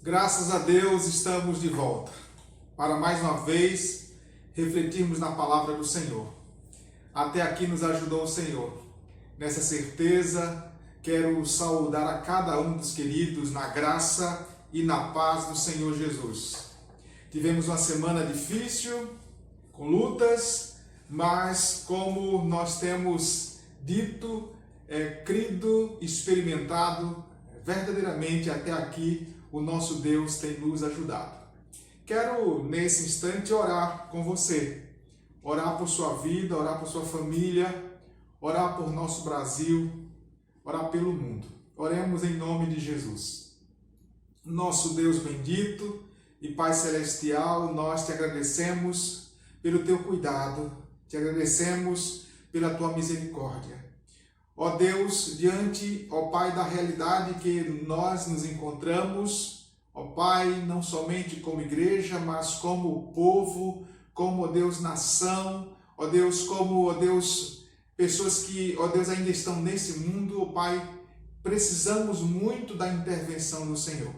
Graças a Deus estamos de volta para mais uma vez refletirmos na palavra do Senhor. Até aqui nos ajudou o Senhor. Nessa certeza, quero saudar a cada um dos queridos na graça e na paz do Senhor Jesus. Tivemos uma semana difícil, com lutas, mas como nós temos dito, crido, experimentado, verdadeiramente até aqui o nosso Deus tem nos ajudado. Quero nesse instante orar com você, orar por sua vida, orar por sua família, orar por nosso Brasil, orar pelo mundo. Oremos em nome de Jesus. Nosso Deus bendito e Pai Celestial, nós te agradecemos pelo teu cuidado, te agradecemos pela tua misericórdia. Ó Deus, diante, ó Pai, da realidade que nós nos encontramos, ó Pai, não somente como igreja, mas como povo, como, ó Deus, nação, ó Deus, como, ó Deus, pessoas que, ó Deus, ainda estão nesse mundo, ó Pai, precisamos muito da intervenção do Senhor.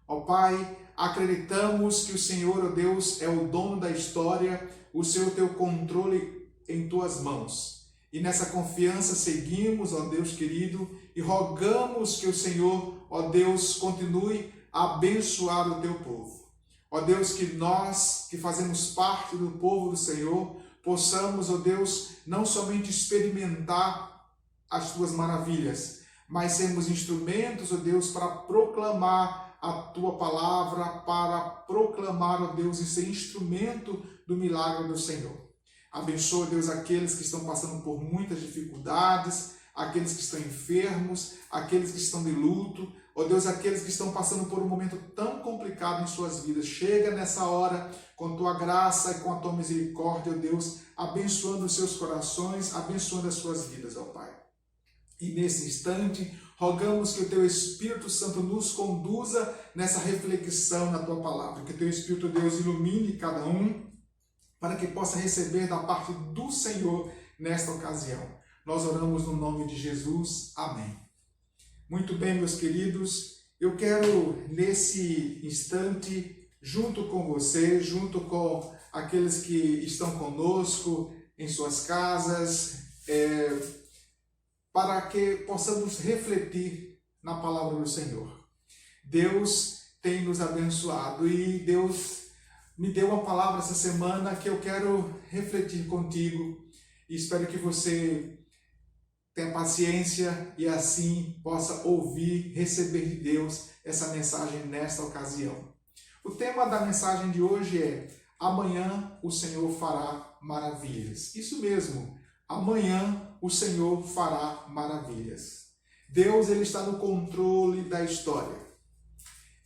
Ó Pai, acreditamos que o Senhor, ó Deus, é o dono da história, o Senhor tem o controle em tuas mãos. E nessa confiança seguimos, ó Deus querido, e rogamos que o Senhor, ó Deus, continue a abençoar o teu povo. Ó Deus, que nós, que fazemos parte do povo do Senhor, possamos, ó Deus, não somente experimentar as tuas maravilhas, mas sermos instrumentos, ó Deus, para proclamar a tua palavra, para proclamar, ó Deus, e ser instrumento do milagre do Senhor. Abençoa, Deus, aqueles que estão passando por muitas dificuldades, aqueles que estão enfermos, aqueles que estão de luto, ó Deus, aqueles que estão passando por um momento tão complicado em suas vidas. Chega nessa hora com tua graça e com a tua misericórdia, ó Deus, abençoando os seus corações, abençoando as suas vidas, ó Pai. E nesse instante, rogamos que o teu Espírito Santo nos conduza nessa reflexão na tua palavra, que o teu Espírito, Deus, ilumine cada um, para que possa receber da parte do Senhor nesta ocasião. Nós oramos no nome de Jesus. Amém. Muito bem, meus queridos, eu quero nesse instante, junto com você, junto com aqueles que estão conosco em suas casas, para que possamos refletir na palavra do Senhor. Deus tem nos abençoado e Deus me deu uma palavra essa semana que eu quero refletir contigo e espero que você tenha paciência e assim possa ouvir, receber de Deus essa mensagem nesta ocasião. O tema da mensagem de hoje é: amanhã o Senhor fará maravilhas. Isso mesmo, amanhã o Senhor fará maravilhas. Deus, ele está no controle da história.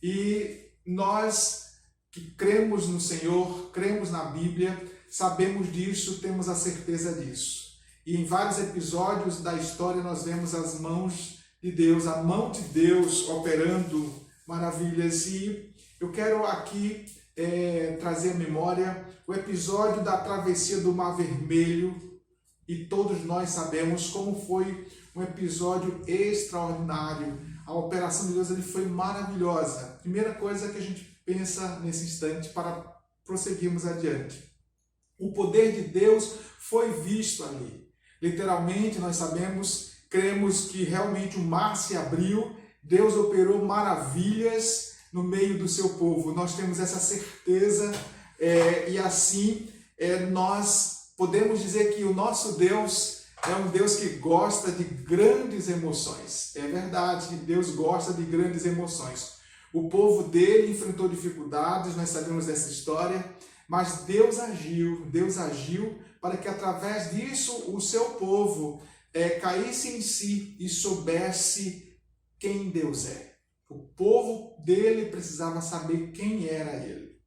E nós que cremos no Senhor, cremos na Bíblia, sabemos disso, temos a certeza disso. E em vários episódios da história nós vemos as mãos de Deus, a mão de Deus operando maravilhas. E eu quero aqui trazer à memória o episódio da travessia do Mar Vermelho, e todos nós sabemos como foi um episódio extraordinário. A operação de Deus ali foi maravilhosa. Primeira coisa que a gente pensa nesse instante para prosseguirmos adiante: o poder de Deus foi visto ali. Literalmente, nós sabemos, cremos que realmente o mar se abriu, Deus operou maravilhas no meio do seu povo. Nós temos essa certeza e assim nós podemos dizer que o nosso Deus é um Deus que gosta de grandes emoções. É verdade que Deus gosta de grandes emoções. O povo dele enfrentou dificuldades, nós sabemos dessa história, mas Deus agiu para que através disso o seu povo caísse em si e soubesse quem Deus é. O povo dele precisava saber quem era ele,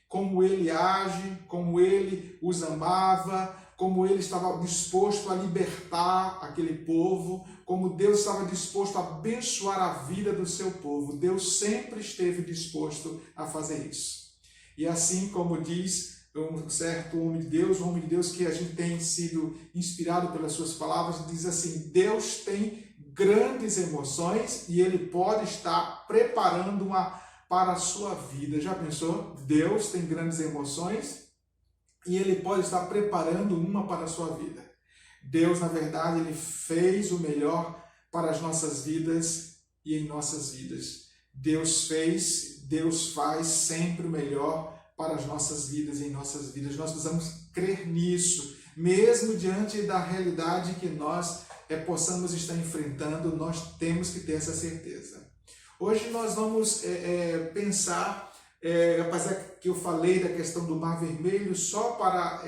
como ele age, como ele os amava, como ele estava disposto a libertar aquele povo, como Deus estava disposto a abençoar a vida do seu povo. Deus sempre esteve disposto a fazer isso. E assim como diz um certo homem de Deus que a gente tem sido inspirado pelas suas palavras, diz assim: Deus tem grandes emoções e Ele pode estar preparando uma para a sua vida. Já pensou? Deus tem grandes emoções e Ele pode estar preparando uma para a sua vida. Deus, na verdade, Ele fez o melhor para as nossas vidas e em nossas vidas. Deus fez, Deus faz sempre o melhor para as nossas vidas e em nossas vidas. Nós precisamos crer nisso, mesmo diante da realidade que nós possamos estar enfrentando, nós temos que ter essa certeza. Hoje nós vamos pensar, apesar que eu falei da questão do Mar Vermelho, só para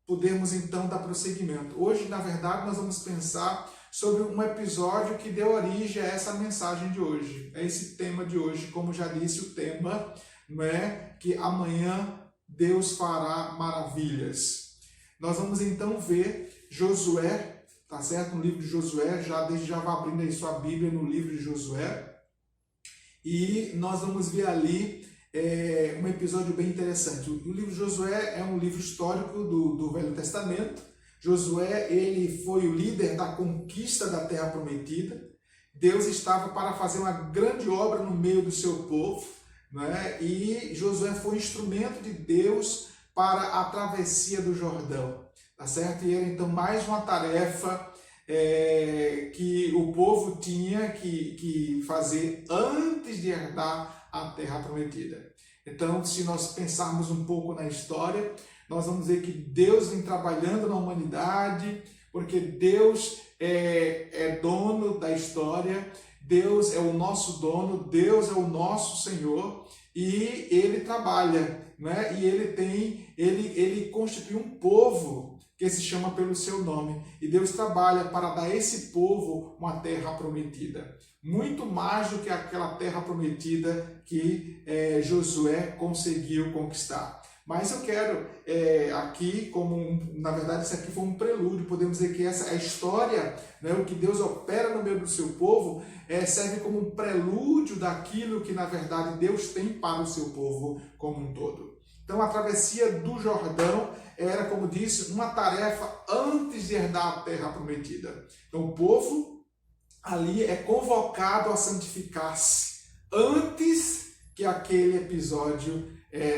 podermos então dar prosseguimento. Hoje, na verdade, nós vamos pensar sobre um episódio que deu origem a essa mensagem de hoje, a esse tema de hoje. Como já disse, o tema não é que amanhã Deus fará maravilhas. Nós vamos então ver Josué, tá certo? No livro de Josué, desde já vai abrindo aí sua Bíblia no livro de Josué, e nós vamos ver ali um episódio bem interessante. O livro de Josué é um livro histórico do Velho Testamento. Josué, ele foi o líder da conquista da Terra Prometida. Deus estava para fazer uma grande obra no meio do seu povo, né? E Josué foi instrumento de Deus para a travessia do Jordão, tá certo? E era então mais uma tarefa que o povo tinha que fazer antes de herdar a Terra Prometida. Então, se nós pensarmos um pouco na história, nós vamos ver que Deus vem trabalhando na humanidade, porque Deus é dono da história, Deus é o nosso dono, Deus é o nosso Senhor, e Ele trabalha, né? E Ele constitui um povo que se chama pelo seu nome, e Deus trabalha para dar a esse povo uma terra prometida, muito mais do que aquela terra prometida que Josué conseguiu conquistar. Mas eu quero aqui, na verdade isso aqui foi um prelúdio, podemos dizer que essa é a história, né, o que Deus opera no meio do seu povo, serve como um prelúdio daquilo que na verdade Deus tem para o seu povo como um todo. Então a travessia do Jordão era, como disse, uma tarefa antes de herdar a terra prometida. Então o povo ali é convocado a santificar-se antes que aquele episódio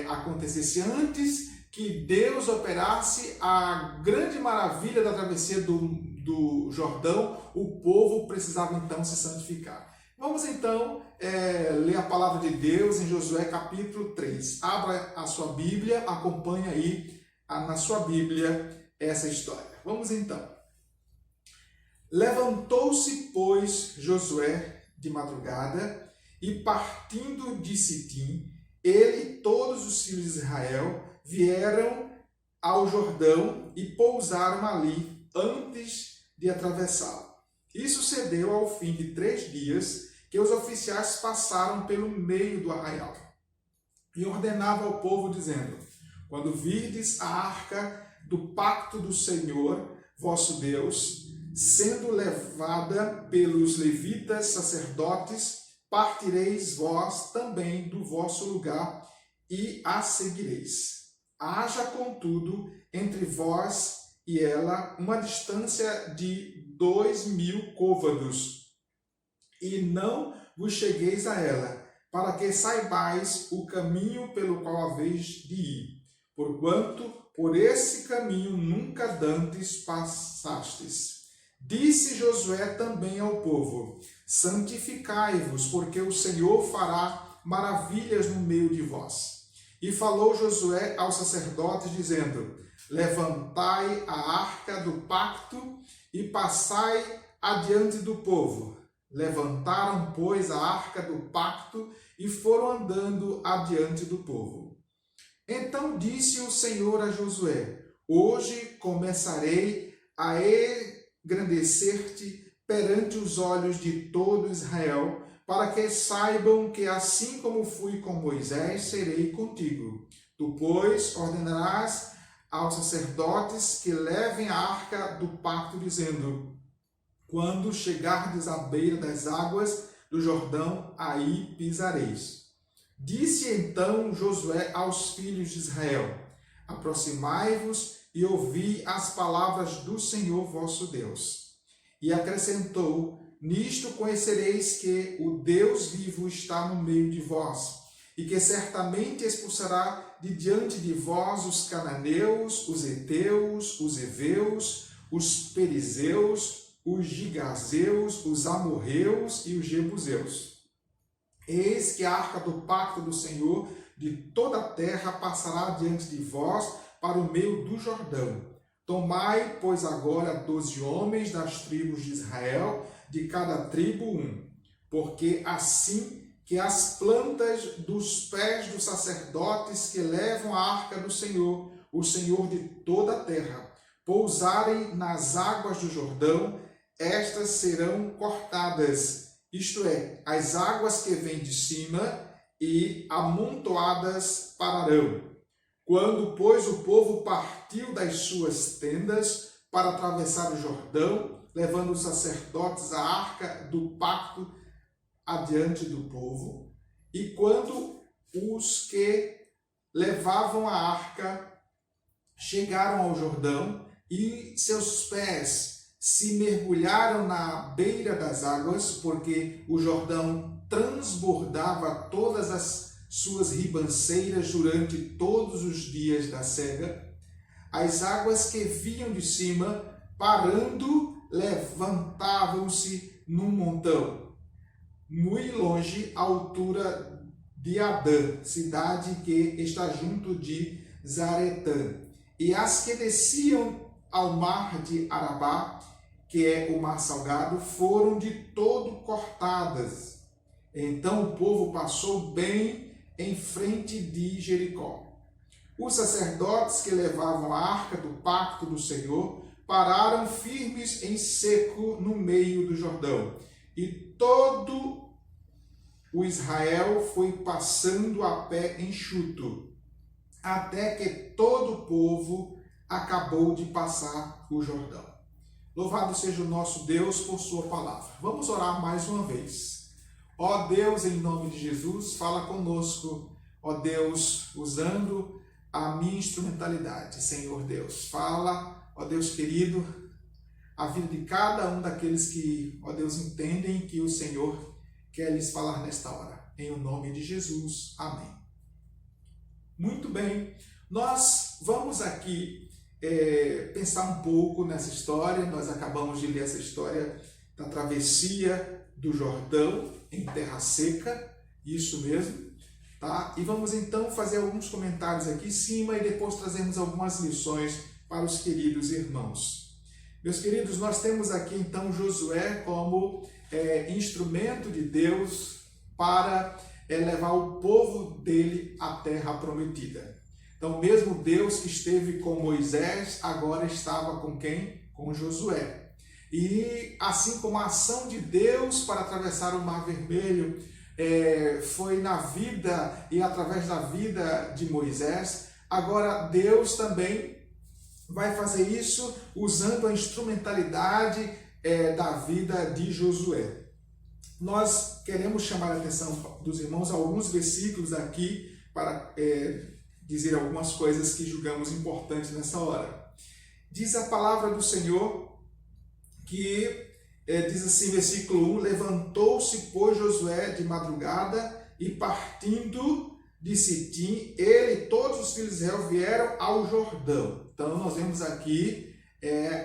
acontecesse, antes que Deus operasse a grande maravilha da travessia do Jordão, o povo precisava então se santificar. Vamos então ler a palavra de Deus em Josué capítulo 3. Abra a sua Bíblia, acompanhe aí na sua Bíblia essa história. Vamos então. Levantou-se, pois, Josué de madrugada e partindo de Sitim, ele e todos os filhos de Israel vieram ao Jordão e pousaram ali antes de atravessá-lo. E sucedeu ao fim de 3 dias que os oficiais passaram pelo meio do arraial e ordenavam ao povo, dizendo: quando virdes a arca do pacto do Senhor, vosso Deus, sendo levada pelos levitas sacerdotes, partireis vós também do vosso lugar e a seguireis. Haja, contudo, entre vós e ela uma distância de 2.000 côvados, e não vos chegueis a ela, para que saibais o caminho pelo qual haveis de ir, porquanto por esse caminho nunca dantes passastes. Disse Josué também ao povo: santificai-vos, porque o Senhor fará maravilhas no meio de vós. E falou Josué aos sacerdotes, dizendo: levantai a arca do pacto e passai adiante do povo. Levantaram, pois, a arca do pacto e foram andando adiante do povo. Então disse o Senhor a Josué: hoje começarei a engrandecer-te perante os olhos de todo Israel, para que saibam que assim como fui com Moisés, serei contigo. Tu, pois, ordenarás aos sacerdotes que levem a arca do pacto, dizendo: quando chegardes à beira das águas do Jordão, aí pisareis. Disse então Josué aos filhos de Israel: aproximai-vos e ouvi as palavras do Senhor vosso Deus. E acrescentou: nisto conhecereis que o Deus vivo está no meio de vós, e que certamente expulsará de diante de vós os cananeus, os heteus, os heveus, os perizeus, os gigazeus, os amorreus e os jebuseus. Eis que a arca do pacto do Senhor de toda a terra passará diante de vós para o meio do Jordão. Tomai, pois, agora 12 homens das tribos de Israel, de cada tribo um, porque assim que as plantas dos pés dos sacerdotes que levam a arca do Senhor, o Senhor de toda a terra, pousarem nas águas do Jordão, estas serão cortadas, isto é, as águas que vêm de cima, e amontoadas pararão. Quando, pois, o povo partiu das suas tendas para atravessar o Jordão, levando os sacerdotes a arca do pacto adiante do povo, e quando os que levavam a arca chegaram ao Jordão, e seus pés se mergulharam na beira das águas, porque o Jordão transbordava todas as suas ribanceiras durante todos os dias da cega, as águas que vinham de cima, parando, levantavam-se num montão, muito longe, à altura de Adã, cidade que está junto de Zaretã. E as que desciam ao mar de Arabá, que é o mar salgado, foram de todo cortadas. Então o povo passou bem em frente de Jericó. Os sacerdotes que levavam a arca do pacto do Senhor pararam firmes em seco no meio do Jordão. E todo o Israel foi passando a pé enxuto, até que todo o povo acabou de passar o Jordão. Louvado seja o nosso Deus por sua palavra. Vamos orar mais uma vez. Ó Deus, em nome de Jesus, fala conosco. Ó Deus, usando a minha instrumentalidade. Senhor Deus, fala, ó Deus querido, a vida de cada um daqueles que, ó Deus, entendem que o Senhor quer lhes falar nesta hora. Em o nome de Jesus. Amém. Muito bem, nós vamos aqui pensar um pouco nessa história. Nós acabamos de ler essa história da travessia do Jordão em terra seca, isso mesmo, tá? E vamos então fazer alguns comentários aqui em cima e depois trazemos algumas lições para os queridos irmãos. Meus queridos, nós temos aqui então Josué como instrumento de Deus para levar o povo dele à terra prometida. Então, mesmo Deus que esteve com Moisés, agora estava com quem? Com Josué. E assim como a ação de Deus para atravessar o Mar Vermelho foi na vida e através da vida de Moisés, agora Deus também vai fazer isso usando a instrumentalidade da vida de Josué. Nós queremos chamar a atenção dos irmãos a alguns versículos aqui para dizer algumas coisas que julgamos importantes nessa hora. Diz a palavra do Senhor que diz assim, versículo 1, levantou-se, pois, Josué de madrugada e partindo de Sitim, ele e todos os filhos de Israel vieram ao Jordão. Então nós vemos aqui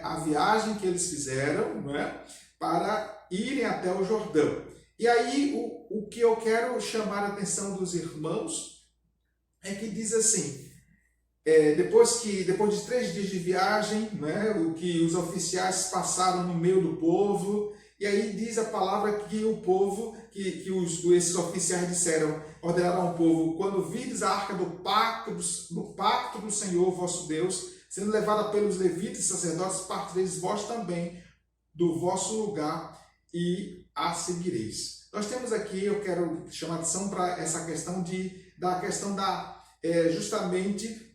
a viagem que eles fizeram, não é? Para irem até o Jordão. E aí o que eu quero chamar a atenção dos irmãos é que diz assim, depois de 3 dias de viagem, né, o que os oficiais passaram no meio do povo, e aí diz a palavra que o povo, esses oficiais disseram, ordenaram ao povo, quando vides a arca do pacto do Senhor vosso Deus, sendo levada pelos levitas e sacerdotes, partireis vós também do vosso lugar e a seguireis. Nós temos aqui, eu quero chamar a atenção para essa questão justamente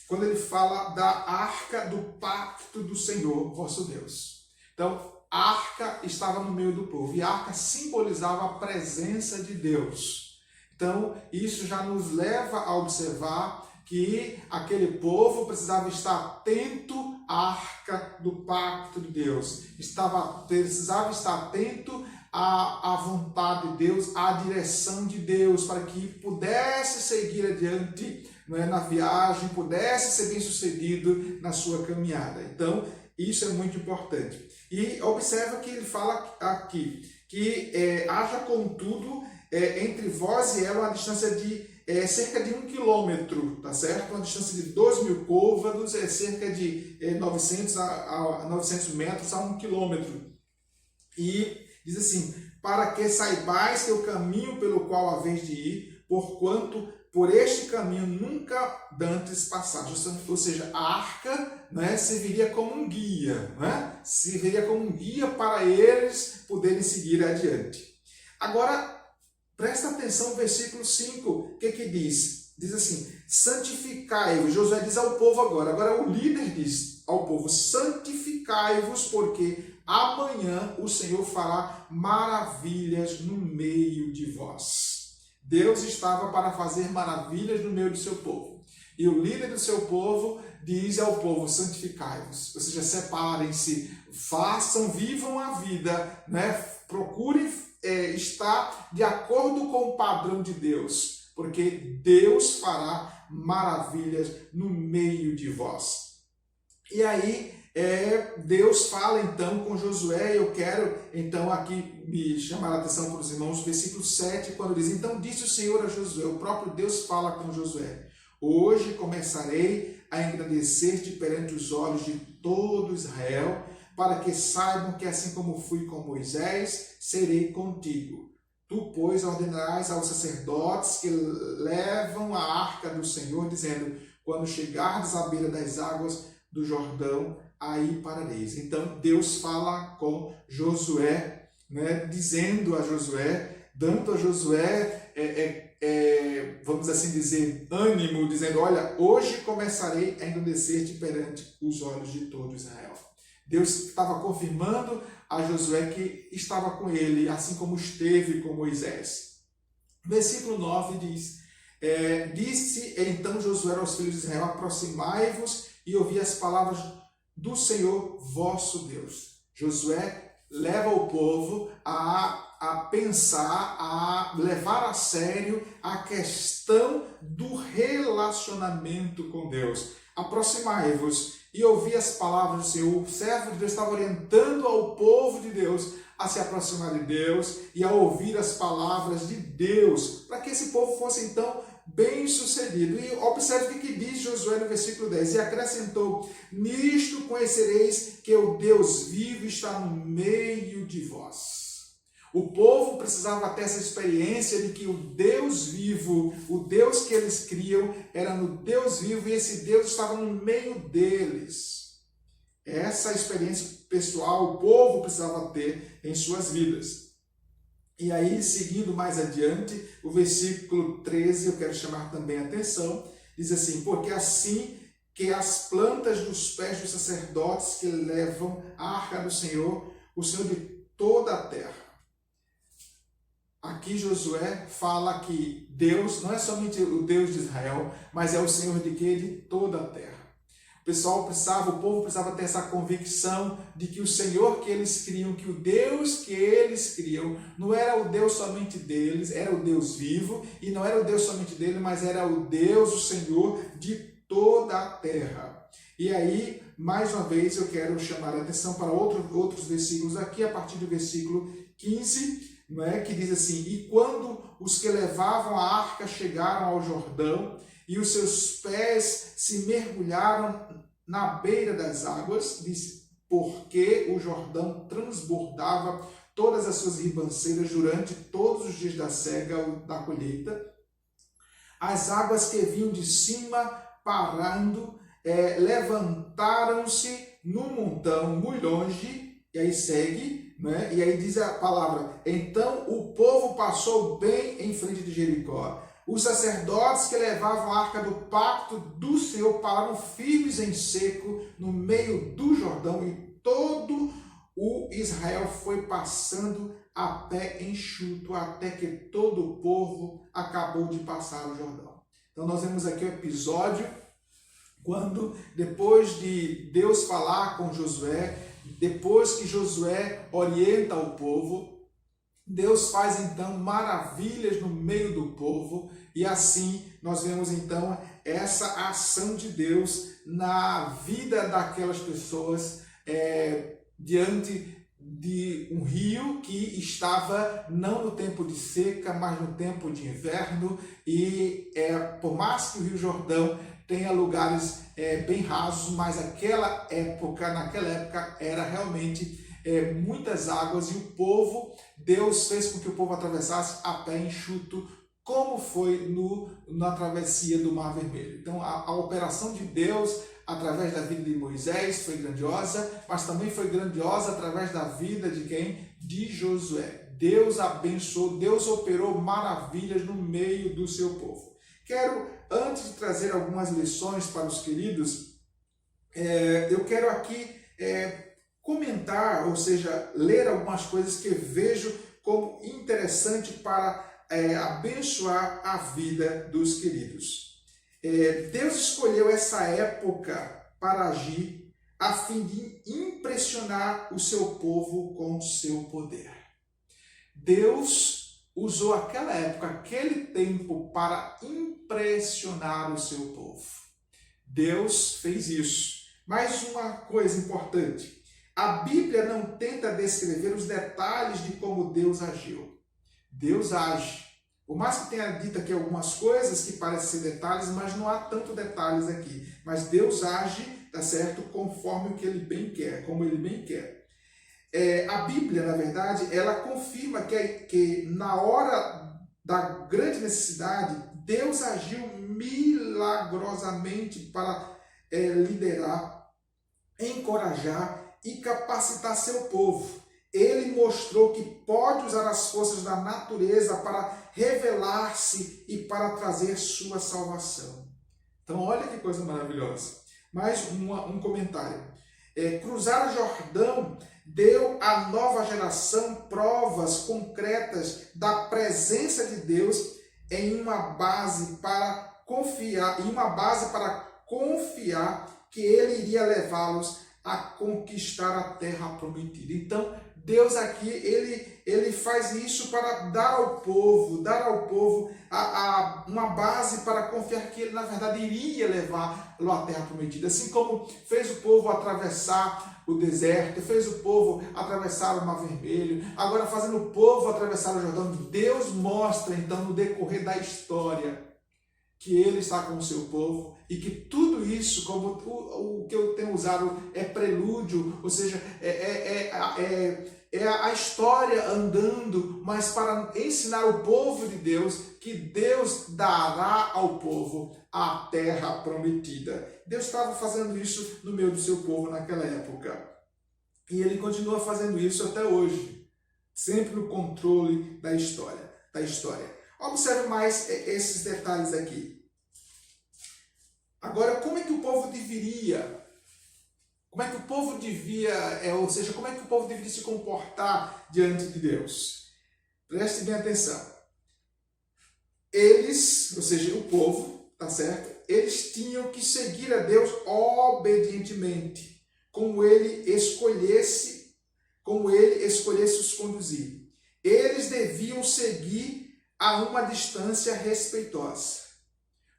quando ele fala da arca do pacto do Senhor, vosso Deus. Então, a arca estava no meio do povo, e a arca simbolizava a presença de Deus. Então, isso já nos leva a observar que aquele povo precisava estar atento à arca do pacto de Deus, precisava estar atento à vontade de Deus, à direção de Deus, para que pudesse seguir adiante, não é, na viagem, pudesse ser bem sucedido na sua caminhada. Então, isso é muito importante. E observa que ele fala aqui que haja, contudo, entre vós e ela uma distância de cerca de 1 quilômetro, tá certo? Uma distância de 2.000 côvados, cerca de 900 metros a 1 quilômetro. E diz assim, para que saibais que o caminho pelo qual haveis de ir, porquanto por este caminho nunca dantes passagem. Ou seja, a arca, né, serviria como um guia, né? Serviria como um guia para eles poderem seguir adiante. Agora, presta atenção no versículo 5, o que diz? Diz assim, santificai-vos. Josué diz ao povo agora o líder diz ao povo, santificai-vos, porque amanhã o Senhor fará maravilhas no meio de vós. Deus estava para fazer maravilhas no meio do seu povo. E o líder do seu povo diz ao povo, santificai-vos. Ou seja, separem-se, vivam a vida, né? Procurem estar de acordo com o padrão de Deus, porque Deus fará maravilhas no meio de vós. E aí, Deus fala então com Josué. Eu quero então aqui me chamar a atenção para os irmãos, versículo 7, quando diz, então disse o Senhor a Josué, o próprio Deus fala com Josué, hoje começarei a engrandecer-te perante os olhos de todo Israel, para que saibam que assim como fui com Moisés, serei contigo. Tu, pois, ordenarás aos sacerdotes que levam a arca do Senhor, dizendo, quando chegardes à beira das águas do Jordão, aí parareis. Então, Deus fala com Josué, né, dizendo a Josué, dando a Josué, vamos assim dizer, ânimo, dizendo, olha, hoje começarei a engrandecer-te perante os olhos de todo Israel. Deus estava confirmando a Josué que estava com ele, assim como esteve com Moisés. Versículo 9 diz, disse então Josué aos filhos de Israel, aproximai-vos e ouvi as palavras do Senhor vosso Deus. Josué leva o povo a pensar, a levar a sério a questão do relacionamento com Deus. Aproximai-vos e ouvi as palavras do Senhor. O servo de Deus estava orientando ao povo de Deus a se aproximar de Deus e a ouvir as palavras de Deus, para que esse povo fosse então bem sucedido. E observe o que diz Josué no versículo 10, e acrescentou, nisto conhecereis que o Deus vivo está no meio de vós. O povo precisava ter essa experiência de que o Deus vivo, o Deus que eles criam, era no Deus vivo e esse Deus estava no meio deles. Essa experiência pessoal o povo precisava ter em suas vidas. E aí, seguindo mais adiante, o versículo 13, eu quero chamar também a atenção, diz assim, porque assim que as plantas dos pés dos sacerdotes que levam a arca do Senhor, o Senhor de toda a terra. Aqui Josué fala que Deus não é somente o Deus de Israel, mas é o Senhor de quê? De toda a terra. O povo precisava ter essa convicção de que o Senhor que eles criam, que o Deus que eles criam, não era o Deus somente deles, era o Deus vivo, e não era o Deus somente dele, mas era o Deus, o Senhor de toda a terra. E aí, mais uma vez, eu quero chamar a atenção para outros versículos aqui, a partir do versículo 15, não é? Que diz assim, e quando os que levavam a arca chegaram ao Jordão, e os seus pés se mergulharam na beira das águas, diz, porque o Jordão transbordava todas as suas ribanceiras durante todos os dias da cega, da colheita. As águas que vinham de cima parando, levantaram-se no montão muito longe, e aí segue, né? E aí diz a palavra, então o povo passou bem em frente de Jericó. Os sacerdotes que levavam a arca do pacto do Senhor pararam firmes em seco no meio do Jordão, e todo o Israel foi passando a pé enxuto até que todo o povo acabou de passar o Jordão. Então nós vemos aqui o episódio quando, depois de Deus falar com Josué, depois que Josué orienta o povo, Deus faz então maravilhas no meio do povo, e assim nós vemos então essa ação de Deus na vida daquelas pessoas diante de um rio que estava não no tempo de seca, mas no tempo de inverno, e por mais que o Rio Jordão tenha lugares bem rasos, mas naquela época era realmente muitas águas, e o povo, Deus fez com que o povo atravessasse a pé enxuto, como foi na travessia do Mar Vermelho. Então a operação de Deus através da vida de Moisés foi grandiosa, mas também foi grandiosa através da vida de quem? De Josué. Deus abençoou, Deus operou maravilhas no meio do seu povo. Quero, antes de trazer algumas lições para os queridos, eu quero aqui comentar, ou seja, ler algumas coisas que eu vejo como interessante para abençoar a vida dos queridos. Deus escolheu essa época para agir a fim de impressionar o seu povo com o seu poder. Deus usou aquela época, aquele tempo para impressionar o seu povo. Deus fez isso. Mais uma coisa importante. A Bíblia não tenta descrever os detalhes de como Deus agiu. Deus age. Por mais que tenha dito aqui algumas coisas que parecem ser detalhes, mas não há tanto detalhes aqui. Mas Deus age, tá certo, conforme o que Ele bem quer, como Ele bem quer. A Bíblia, na verdade, ela confirma que na hora da grande necessidade, Deus agiu milagrosamente para liderar, encorajar e capacitar seu povo. Ele mostrou que pode usar as forças da natureza para revelar-se e para trazer sua salvação. Então, olha que coisa maravilhosa. Mais um comentário. Cruzar o Jordão deu à nova geração provas concretas da presença de Deus em uma base para confiar, que Ele iria levá-los a conquistar a terra prometida. Então, Deus aqui, ele faz isso para dar ao povo uma base para confiar que Ele, na verdade, iria levá-lo à terra prometida. Assim como fez o povo atravessar o deserto, fez o povo atravessar o Mar Vermelho, agora fazendo o povo atravessar o Jordão, Deus mostra, então, no decorrer da história, que Ele está com o seu povo e que tudo isso, como o que eu tenho usado, é prelúdio, ou seja, é a história andando, mas para ensinar o povo de Deus que Deus dará ao povo a terra prometida. Deus estava fazendo isso no meio do seu povo naquela época. E Ele continua fazendo isso até hoje, sempre no controle da história. Observe mais esses detalhes aqui. Agora, como é que o povo deveria se comportar diante de Deus? Preste bem atenção. Eles, ou seja, o povo, tá certo? Eles tinham que seguir a Deus obedientemente, como ele escolhesse os conduzir. Eles deviam seguir a uma distância respeitosa.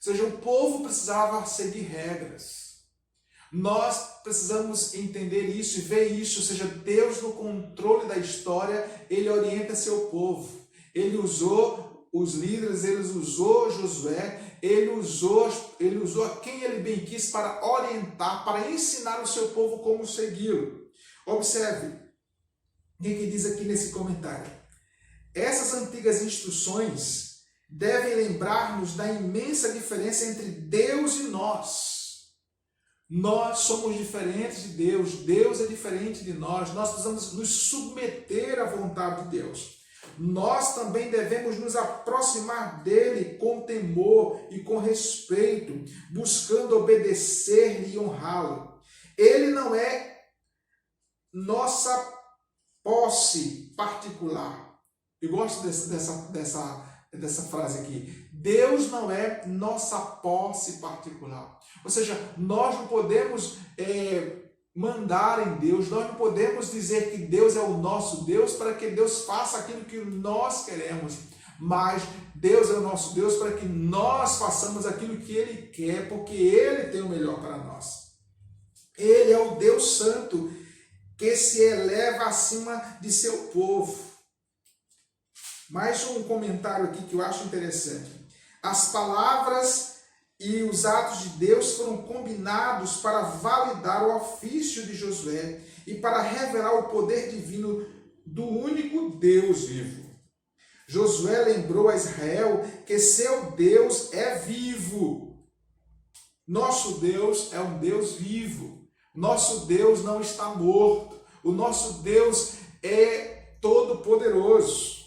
Ou seja, o povo precisava seguir regras. Nós precisamos entender isso e ver isso, ou seja, Deus no controle da história, Ele orienta seu povo. Ele usou os líderes, Ele usou Josué, Ele usou a quem Ele bem quis para orientar, para ensinar o seu povo como segui-lo. Observe o que diz aqui nesse comentário. Essas antigas instruções devem lembrar-nos da imensa diferença entre Deus e nós. Nós somos diferentes de Deus, Deus é diferente de nós precisamos nos submeter à vontade de Deus. Nós também devemos nos aproximar dele com temor e com respeito, buscando obedecer-lhe e honrá-lo. Ele não é nossa posse particular. Eu gosto dessa dessa frase aqui. Deus não é nossa posse particular. Ou seja, nós não podemos mandar em Deus, nós não podemos dizer que Deus é o nosso Deus para que Deus faça aquilo que nós queremos. Mas Deus é o nosso Deus para que nós façamos aquilo que Ele quer, porque Ele tem o melhor para nós. Ele é o Deus Santo que se eleva acima de seu povo. Mais um comentário aqui que eu acho interessante. As palavras e os atos de Deus foram combinados para validar o ofício de Josué e para revelar o poder divino do único Deus vivo. Josué lembrou a Israel que seu Deus é vivo. Nosso Deus é um Deus vivo. Nosso Deus não está morto. O nosso Deus é todo-poderoso.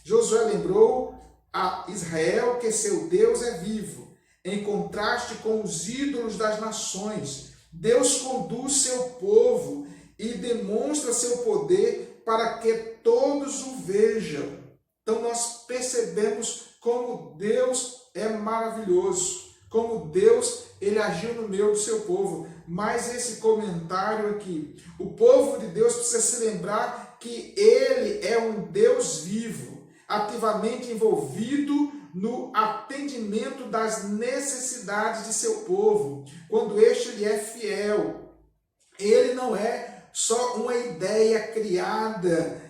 Josué lembrou a Israel que seu Deus é vivo. Em contraste com os ídolos das nações, Deus conduz seu povo e demonstra seu poder para que todos o vejam. Então nós percebemos como Deus é maravilhoso, como Deus ele agiu no meio do seu povo. Mas esse comentário aqui, o povo de Deus precisa se lembrar que ele é um Deus vivo, ativamente envolvido no atendimento das necessidades de seu povo, quando este lhe é fiel. Ele não é só uma ideia criada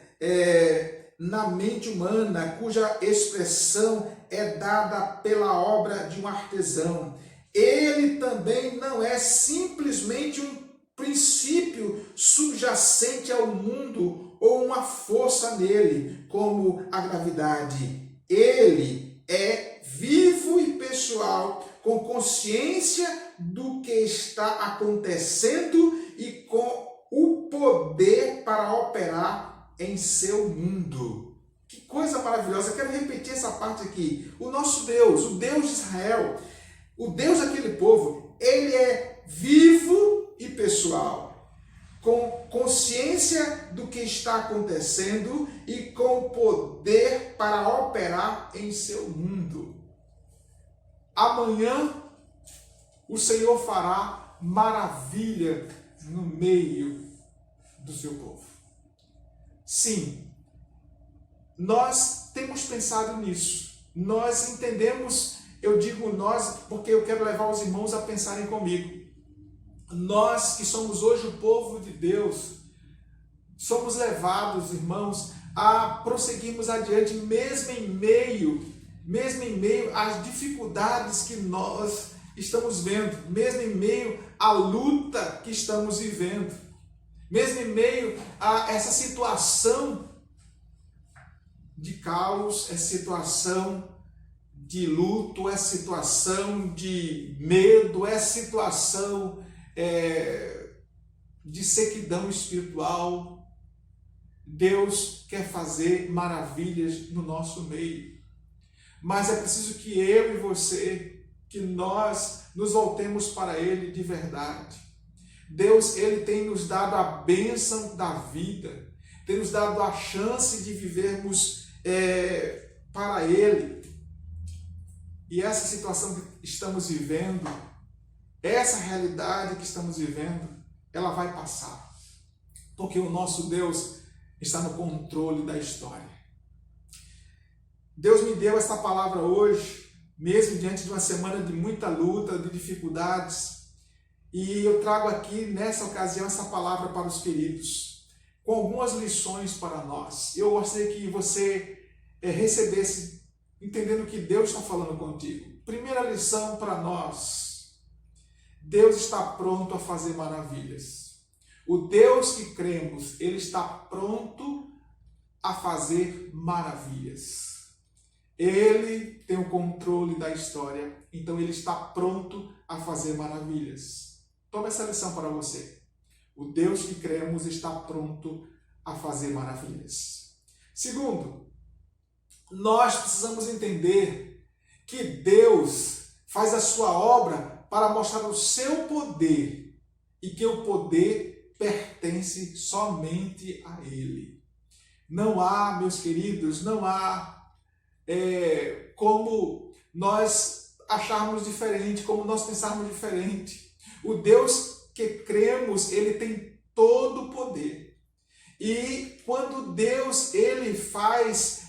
na mente humana, cuja expressão é dada pela obra de um artesão. Ele também não é simplesmente um princípio subjacente ao mundo ou uma força nele, como a gravidade. Ele é vivo e pessoal, com consciência do que está acontecendo e com o poder para operar em seu mundo. Que coisa maravilhosa! Eu quero repetir essa parte aqui. O nosso Deus, o Deus de Israel, o Deus daquele povo, ele é vivo e pessoal, com consciência do que está acontecendo e com poder para operar em seu mundo. Amanhã o Senhor fará maravilha no meio do seu povo. Sim, nós temos pensado nisso. Nós entendemos, eu digo nós porque eu quero levar os irmãos a pensarem comigo. Nós que somos hoje o povo de Deus, somos levados, irmãos, a prosseguirmos adiante, mesmo em meio às dificuldades que nós estamos vendo, mesmo em meio à luta que estamos vivendo, mesmo em meio a essa situação de caos, essa situação de luto, essa situação de medo, essa situação de sequidão espiritual. Deus quer fazer maravilhas no nosso meio. Mas é preciso que eu e você, que nós nos voltemos para Ele de verdade. Deus, Ele tem nos dado a bênção da vida, tem nos dado a chance de vivermos para Ele. E essa situação que estamos vivendo, essa realidade que estamos vivendo, ela vai passar. Porque o nosso Deus está no controle da história. Deus me deu essa palavra hoje, mesmo diante de uma semana de muita luta, de dificuldades. E eu trago aqui, nessa ocasião, essa palavra para os queridos, com algumas lições para nós. Eu gostaria que você recebesse, entendendo que Deus está falando contigo. Primeira lição para nós: Deus está pronto a fazer maravilhas. O Deus que cremos, Ele está pronto a fazer maravilhas. Ele tem o controle da história, então Ele está pronto a fazer maravilhas. Toma essa lição para você. O Deus que cremos está pronto a fazer maravilhas. Segundo, nós precisamos entender que Deus faz a sua obra para mostrar o seu poder e que o poder pertence somente a Ele. Não há, meus queridos, não há como nós acharmos diferente, como nós pensarmos diferente. O Deus que cremos, ele tem todo o poder. E quando Deus ele faz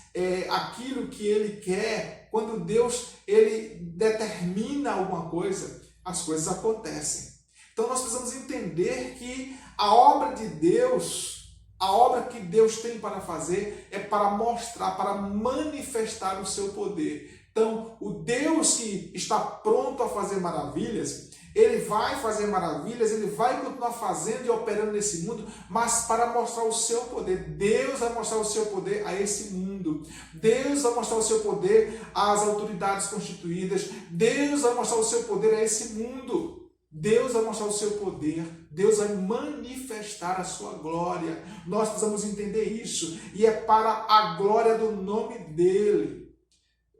aquilo que ele quer, quando Deus ele determina alguma coisa, as coisas acontecem. Então nós precisamos entender que a obra de Deus, a obra que Deus tem para fazer é para mostrar, para manifestar o seu poder. Então, o Deus que está pronto a fazer maravilhas, ele vai fazer maravilhas, ele vai continuar fazendo e operando nesse mundo, mas para mostrar o seu poder. Deus vai mostrar o seu poder a esse mundo. Deus vai mostrar o seu poder às autoridades constituídas. Deus vai mostrar o seu poder a esse mundo. Deus vai mostrar o seu poder. Deus vai manifestar a sua glória. Nós precisamos entender isso. E é para a glória do nome dele.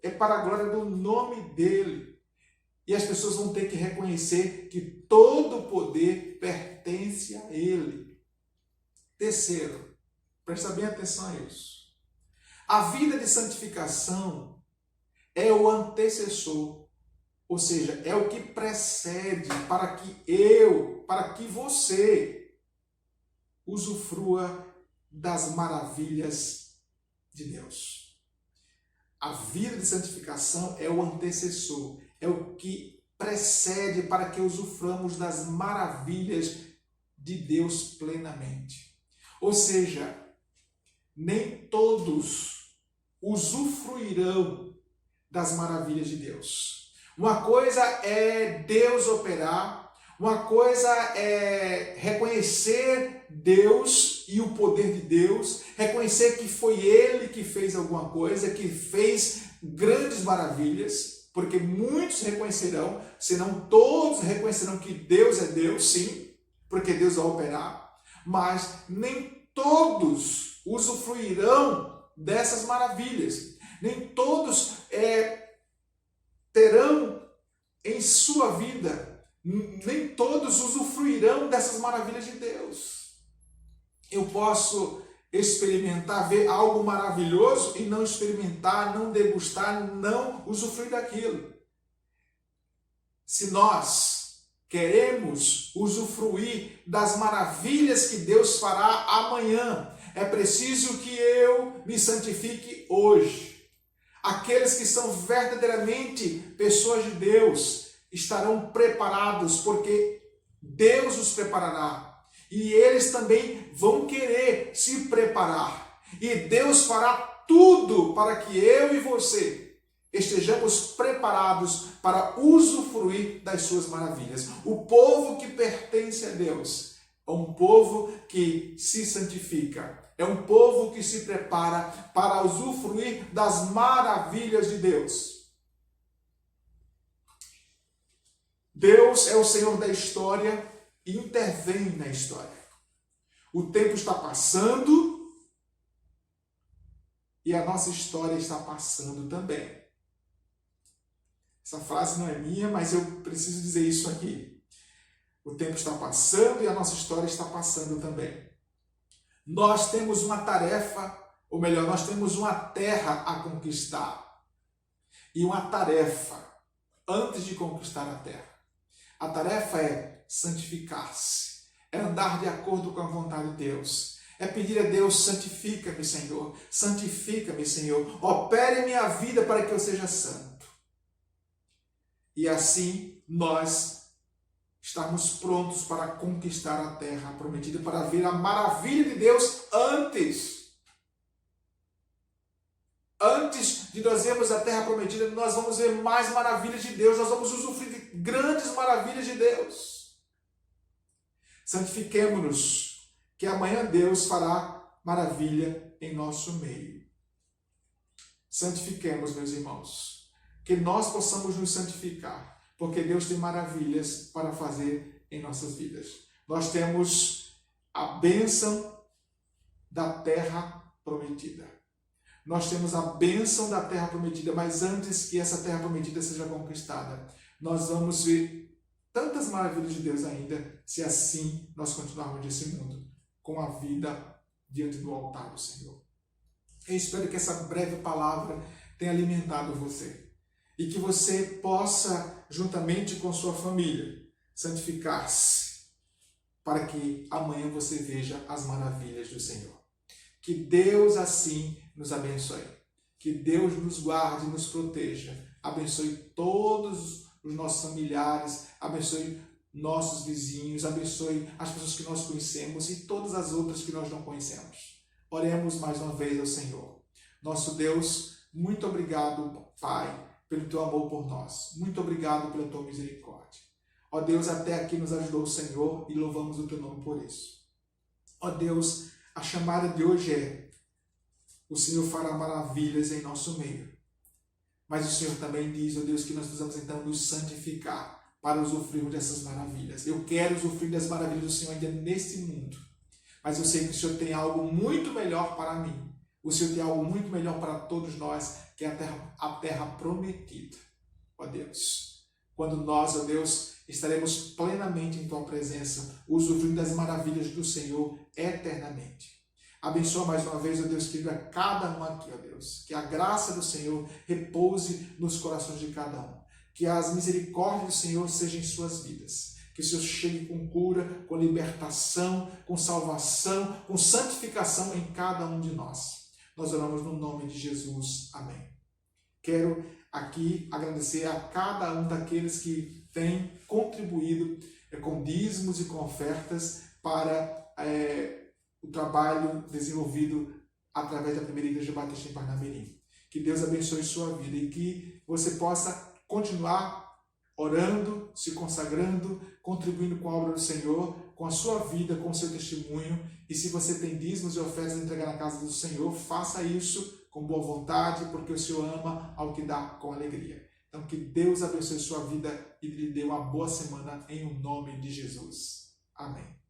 É para a glória do nome dele. E as pessoas vão ter que reconhecer que todo o poder pertence a ele. Terceiro, presta bem atenção a isso. A vida de santificação é o antecessor, ou seja, é o que precede para que você usufrua das maravilhas de Deus. A vida de santificação é o antecessor, é o que precede para que usufruamos das maravilhas de Deus plenamente. Ou seja, nem todos usufruirão das maravilhas de Deus. Uma coisa é Deus operar, uma coisa é reconhecer Deus e o poder de Deus, reconhecer que foi Ele que fez alguma coisa, que fez grandes maravilhas, porque muitos reconhecerão, senão todos reconhecerão que Deus é Deus, sim, porque Deus vai operar, mas nem todos usufruirão dessas maravilhas, nem todos terão em sua vida, nem todos usufruirão dessas maravilhas de Deus. Eu posso experimentar, ver algo maravilhoso e não experimentar, não degustar, não usufruir daquilo. Se nós queremos usufruir das maravilhas que Deus fará amanhã, é preciso que eu me santifique hoje. Aqueles que são verdadeiramente pessoas de Deus estarão preparados, porque Deus os preparará. E eles também vão querer se preparar. E Deus fará tudo para que eu e você estejamos preparados para usufruir das suas maravilhas. O povo que pertence a Deus é um povo que se santifica. É um povo que se prepara para usufruir das maravilhas de Deus. Deus é o Senhor da história e intervém na história. O tempo está passando e a nossa história está passando também. Essa frase não é minha, mas eu preciso dizer isso aqui. O tempo está passando e a nossa história está passando também. Nós temos uma tarefa, ou melhor, nós temos uma terra a conquistar. E uma tarefa antes de conquistar a terra. A tarefa é santificar-se, é andar de acordo com a vontade de Deus, é pedir a Deus, santifica-me, Senhor, opere em minha vida para que eu seja santo. E assim nós estarmos prontos para conquistar a terra prometida, para ver a maravilha de Deus antes de nós vermos a terra prometida, nós vamos ver mais maravilhas de Deus, nós vamos usufruir de grandes maravilhas de Deus. Santifiquemo-nos, que amanhã Deus fará maravilha em nosso meio. Santifiquemos, meus irmãos, que nós possamos nos santificar, porque Deus tem maravilhas para fazer em nossas vidas. Nós temos a bênção da terra prometida. Nós temos a bênção da terra prometida, mas antes que essa terra prometida seja conquistada, nós vamos ver tantas maravilhas de Deus ainda, se assim nós continuarmos nesse mundo, com a vida diante do altar do Senhor. Eu espero que essa breve palavra tem alimentado você. E que você possa, juntamente com sua família, santificar-se, para que amanhã você veja as maravilhas do Senhor. Que Deus assim nos abençoe. Que Deus nos guarde e nos proteja. Abençoe todos os nossos familiares, abençoe nossos vizinhos, abençoe as pessoas que nós conhecemos e todas as outras que nós não conhecemos. Oremos mais uma vez ao Senhor. Nosso Deus, muito obrigado, Pai, pelo teu amor por nós. Muito obrigado pela tua misericórdia. Ó Deus, até aqui nos ajudou o Senhor e louvamos o teu nome por isso. Ó Deus, a chamada de hoje é: o Senhor fará maravilhas em nosso meio. Mas o Senhor também diz, ó Deus, que nós precisamos então nos santificar para usufruirmos dessas maravilhas. Eu quero usufruir das maravilhas do Senhor ainda neste mundo. Mas eu sei que o Senhor tem algo muito melhor para mim. O Senhor tem algo muito melhor para todos nós, que é a terra prometida. Ó Deus, quando nós, ó Deus, estaremos plenamente em tua presença, usufruindo das maravilhas do Senhor eternamente. Abençoa mais uma vez, ó Deus, querido, a cada um aqui, ó Deus. Que a graça do Senhor repouse nos corações de cada um. Que as misericórdias do Senhor sejam em suas vidas. Que o Senhor chegue com cura, com libertação, com salvação, com santificação em cada um de nós. Nós oramos no nome de Jesus. Amém. Quero aqui agradecer a cada um daqueles que têm contribuído com dízimos e com ofertas para o trabalho desenvolvido através da Primeira Igreja Batista em Parnamirim. Que Deus abençoe sua vida e que você possa continuar orando, se consagrando, contribuindo com a obra do Senhor, com a sua vida, com o seu testemunho. E se você tem dízimos e ofertas a entregar na casa do Senhor, faça isso com boa vontade, porque o Senhor ama ao que dá com alegria. Então que Deus abençoe sua vida e lhe dê uma boa semana em nome de Jesus. Amém.